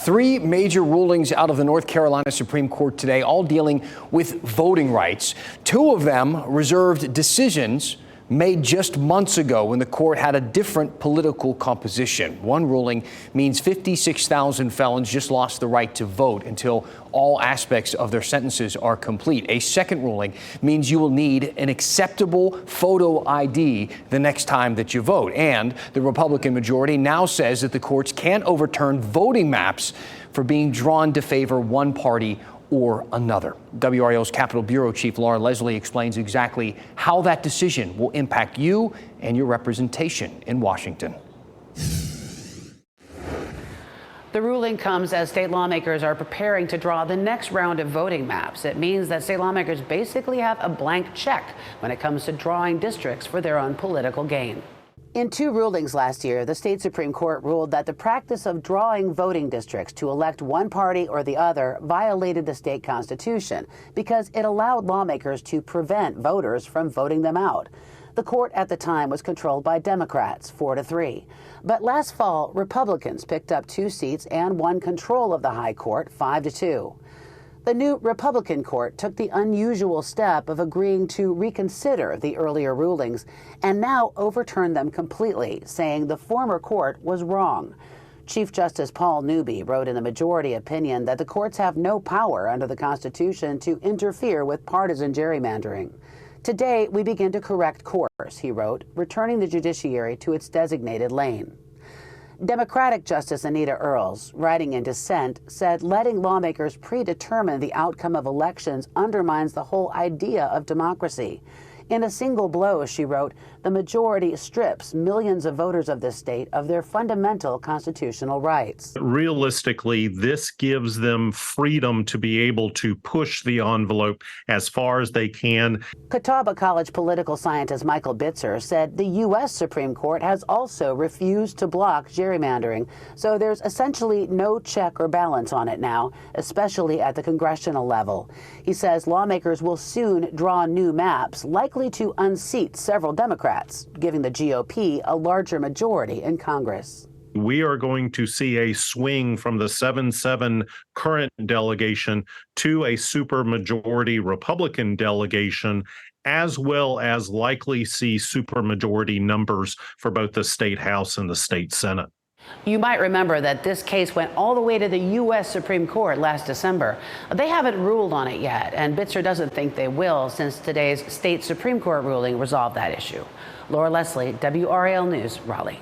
Three major rulings out of the North Carolina Supreme Court today, all dealing with voting rights. Two of them reserved decisions made just months ago when the court had a different political composition. One ruling means 56,000 felons just lost the right to vote until all aspects of their sentences are complete. A second ruling means you will need an acceptable photo ID the next time that you vote. And the Republican majority now says that the courts can't overturn voting maps for being drawn to favor one party or another. WRAL's Capitol Bureau Chief Laura Leslie explains exactly how that decision will impact you and your representation in Washington. The ruling comes as state lawmakers are preparing to draw the next round of voting maps. It means that state lawmakers basically have a blank check when it comes to drawing districts for their own political gain. In two rulings last year, the state Supreme Court ruled that the practice of drawing voting districts to elect one party or the other violated the state constitution because it allowed lawmakers to prevent voters from voting them out. The court at the time was controlled by Democrats, 4-3. But last fall, Republicans picked up 2 seats and won control of the high court, 5-2. The new Republican court took the unusual step of agreeing to reconsider the earlier rulings and now overturn them completely, saying the former court was wrong. Chief Justice Paul Newby wrote in the majority opinion that the courts have no power under the Constitution to interfere with partisan gerrymandering. Today, we begin to correct course, he wrote, returning the judiciary to its designated lane. Democratic Justice Anita Earls, writing in dissent, said letting lawmakers predetermine the outcome of elections undermines the whole idea of democracy. In a single blow, she wrote, the majority strips millions of voters of this state of their fundamental constitutional rights. Realistically, this gives them freedom to be able to push the envelope as far as they can. Catawba College political scientist Michael Bitzer said the U.S. Supreme Court has also refused to block gerrymandering, so there's essentially no check or balance on it now, especially at the congressional level. He says lawmakers will soon draw new maps, likely to unseat several Democrats, giving the GOP a larger majority in Congress. We are going to see a swing from the 7-7 current delegation to a supermajority Republican delegation, as well as likely see supermajority numbers for both the state House and the state Senate. You might remember that this case went all the way to the U.S. Supreme Court last December. They haven't ruled on it yet, and Bitzer doesn't think they will since today's state Supreme Court ruling resolved that issue. Laura Leslie, WRAL News, Raleigh.